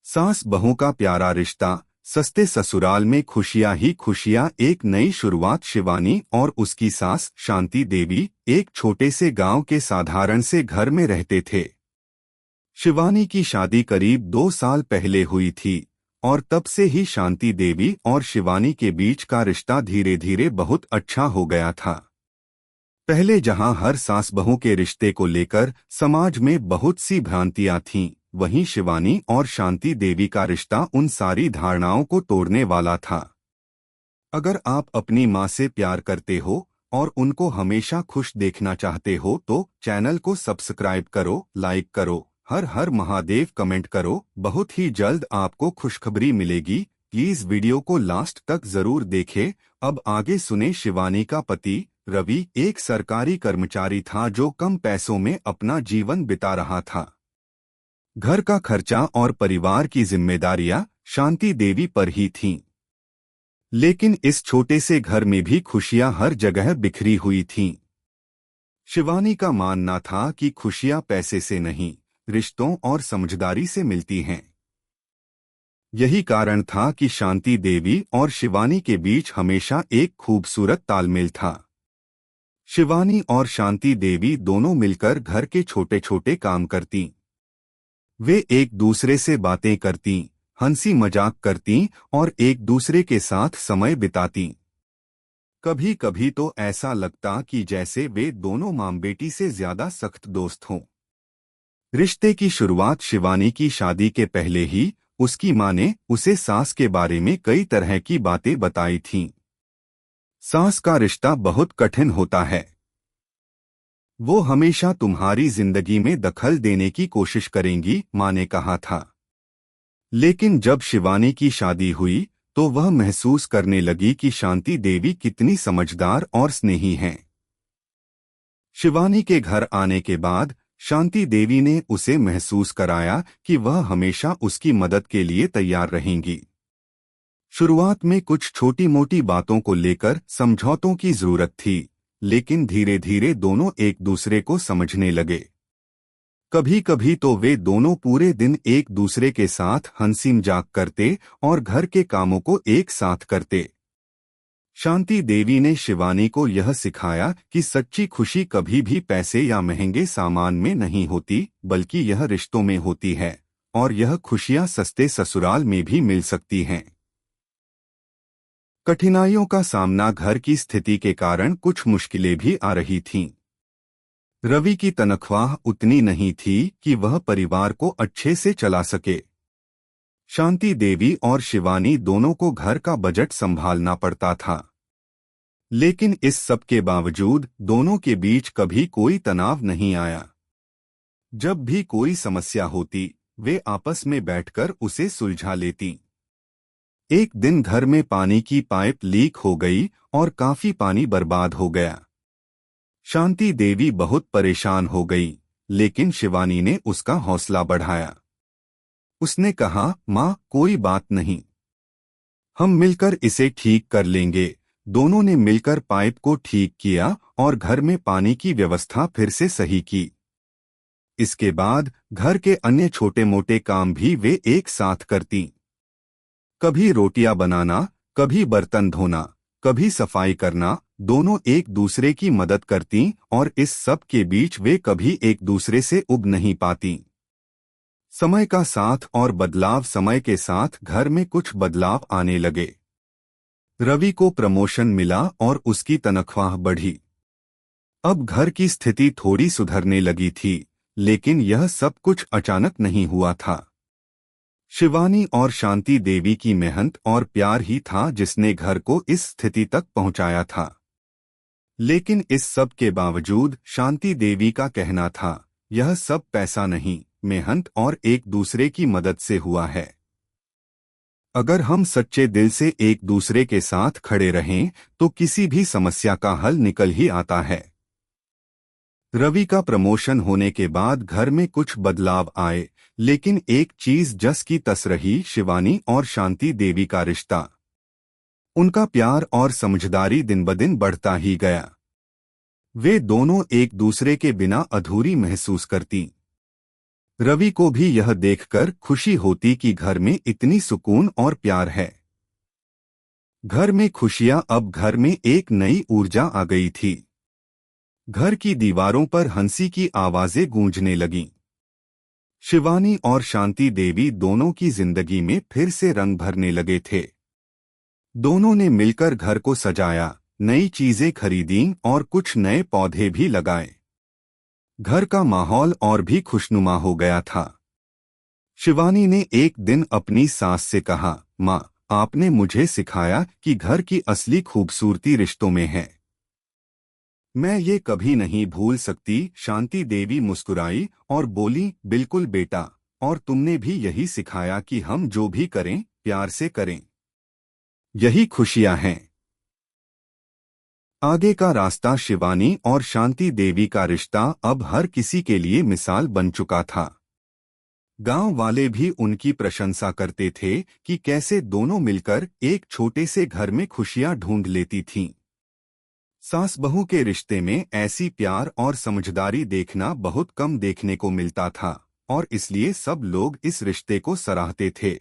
सास बहू का प्यारा रिश्ता, सस्ते ससुराल में खुशियां ही खुशियां। एक नई शुरुआत। शिवानी और उसकी सास शांति देवी एक छोटे से गांव के साधारण से घर में रहते थे। शिवानी की शादी करीब 2 साल पहले हुई थी और तब से ही शांति देवी और शिवानी के बीच का रिश्ता धीरे धीरे बहुत अच्छा हो गया था। पहले जहां हर सास बहू के रिश्ते को लेकर समाज में बहुत सी भ्रांतियां थीं, वहीं शिवानी और शांति देवी का रिश्ता उन सारी धारणाओं को तोड़ने वाला था। अगर आप अपनी मां से प्यार करते हो और उनको हमेशा खुश देखना चाहते हो तो चैनल को सब्सक्राइब करो, लाइक करो, हर हर महादेव कमेंट करो। बहुत ही जल्द आपको खुशखबरी मिलेगी। प्लीज वीडियो को लास्ट तक जरूर देखें। अब आगे सुने। शिवानी का पति रवि एक सरकारी कर्मचारी था जो कम पैसों में अपना जीवन बिता रहा था। घर का खर्चा और परिवार की जिम्मेदारियां शांति देवी पर ही थीं। लेकिन इस छोटे से घर में भी खुशियां हर जगह बिखरी हुई थीं। शिवानी का मानना था कि खुशियां पैसे से नहीं, रिश्तों और समझदारी से मिलती हैं। यही कारण था कि शांति देवी और शिवानी के बीच हमेशा एक खूबसूरत तालमेल था। शिवानी और शांति देवी दोनों मिलकर घर के छोटे छोटे काम करतीं। वे एक दूसरे से बातें करतीं, हंसी मजाक करतीं और एक दूसरे के साथ समय बितातीं। कभी कभी तो ऐसा लगता कि जैसे वे दोनों मां बेटी से ज्यादा सख्त दोस्त हों। रिश्ते की शुरुआत शिवानी की शादी के पहले ही उसकी मां ने उसे सास के बारे में कई तरह की बातें बताई थीं। सास का रिश्ता बहुत कठिन होता है। वो हमेशा तुम्हारी जिंदगी में दखल देने की कोशिश करेंगी, मां ने कहा था। लेकिन जब शिवानी की शादी हुई तो वह महसूस करने लगी कि शांति देवी कितनी समझदार और स्नेही हैं। शिवानी के घर आने के बाद शांति देवी ने उसे महसूस कराया कि वह हमेशा उसकी मदद के लिए तैयार रहेंगी। शुरुआत में कुछ छोटी मोटी बातों को लेकर समझौतों की जरूरत थी, लेकिन धीरे धीरे दोनों एक दूसरे को समझने लगे। कभी कभी तो वे दोनों पूरे दिन एक दूसरे के साथ हंसी मजाक करते और घर के कामों को एक साथ करते। शांति देवी ने शिवानी को यह सिखाया कि सच्ची खुशी कभी भी पैसे या महंगे सामान में नहीं होती, बल्कि यह रिश्तों में होती है, और यह खुशियां सस्ते ससुराल में भी मिल सकती हैं। कठिनाइयों का सामना। घर की स्थिति के कारण कुछ मुश्किलें भी आ रही थीं। रवि की तनख्वाह उतनी नहीं थी कि वह परिवार को अच्छे से चला सके। शांति देवी और शिवानी दोनों को घर का बजट संभालना पड़ता था। लेकिन इस सब के बावजूद दोनों के बीच कभी कोई तनाव नहीं आया। जब भी कोई समस्या होती, वे आपस में बैठकर उसे सुलझा लेती। एक दिन घर में पानी की पाइप लीक हो गई और काफी पानी बर्बाद हो गया। शांति देवी बहुत परेशान हो गई, लेकिन शिवानी ने उसका हौसला बढ़ाया। उसने कहा, माँ, कोई बात नहीं, हम मिलकर इसे ठीक कर लेंगे। दोनों ने मिलकर पाइप को ठीक किया और घर में पानी की व्यवस्था फिर से सही की। इसके बाद घर के अन्य छोटे मोटे काम भी वे एक साथ करतीं। कभी रोटियां बनाना, कभी बर्तन धोना, कभी सफाई करना। दोनों एक दूसरे की मदद करतीं और इस सब के बीच वे कभी एक दूसरे से उब नहीं पातीं। समय का साथ और बदलाव। समय के साथ घर में कुछ बदलाव आने लगे। रवि को प्रमोशन मिला और उसकी तनख्वाह बढ़ी। अब घर की स्थिति थोड़ी सुधरने लगी थी, लेकिन यह सब कुछ अचानक नहीं हुआ था। शिवानी और शांति देवी की मेहनत और प्यार ही था जिसने घर को इस स्थिति तक पहुंचाया था। लेकिन इस सब के बावजूद शांति देवी का कहना था, यह सब पैसा नहीं, मेहनत और एक दूसरे की मदद से हुआ है। अगर हम सच्चे दिल से एक दूसरे के साथ खड़े रहें तो किसी भी समस्या का हल निकल ही आता है। रवि का प्रमोशन होने के बाद घर में कुछ बदलाव आए, लेकिन एक चीज जस की तस रही, शिवानी और शांति देवी का रिश्ता। उनका प्यार और समझदारी दिन ब दिन बढ़ता ही गया। वे दोनों एक दूसरे के बिना अधूरी महसूस करतीं। रवि को भी यह देखकर खुशी होती कि घर में इतनी सुकून और प्यार है। घर में खुशियां, अब घर में एक नई ऊर्जा आ गई थी। घर की दीवारों पर हंसी की आवाजें गूंजने लगीं। शिवानी और शांति देवी दोनों की जिंदगी में फिर से रंग भरने लगे थे। दोनों ने मिलकर घर को सजाया, नई चीजें खरीदीं और कुछ नए पौधे भी लगाए। घर का माहौल और भी खुशनुमा हो गया था। शिवानी ने एक दिन अपनी सास से कहा, माँ, आपने मुझे सिखाया कि घर की असली खूबसूरती रिश्तों में है। मैं ये कभी नहीं भूल सकती। शांति देवी मुस्कुराई और बोली, बिल्कुल बेटा, और तुमने भी यही सिखाया कि हम जो भी करें प्यार से करें। यही खुशियां हैं। आगे का रास्ता। शिवानी और शांति देवी का रिश्ता अब हर किसी के लिए मिसाल बन चुका था। गांव वाले भी उनकी प्रशंसा करते थे कि कैसे दोनों मिलकर एक छोटे से घर में खुशियां ढूंढ लेती थीं। सास बहू के रिश्ते में ऐसी प्यार और समझदारी देखना बहुत कम देखने को मिलता था, और इसलिए सब लोग इस रिश्ते को सराहते थे।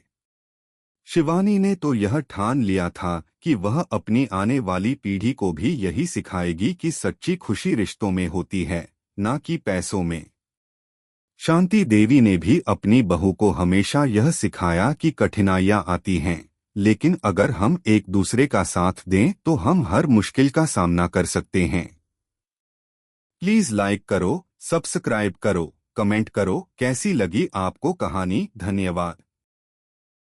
शिवानी ने तो यह ठान लिया था कि वह अपनी आने वाली पीढ़ी को भी यही सिखाएगी कि सच्ची खुशी रिश्तों में होती है, न कि पैसों में। शांति देवी ने भी अपनी बहू को हमेशा यह सिखाया कि कठिनाइयां आती हैं, लेकिन अगर हम एक दूसरे का साथ दें तो हम हर मुश्किल का सामना कर सकते हैं। प्लीज लाइक करो, सब्सक्राइब करो, कमेंट करो, कैसी लगी आपको कहानी। धन्यवाद।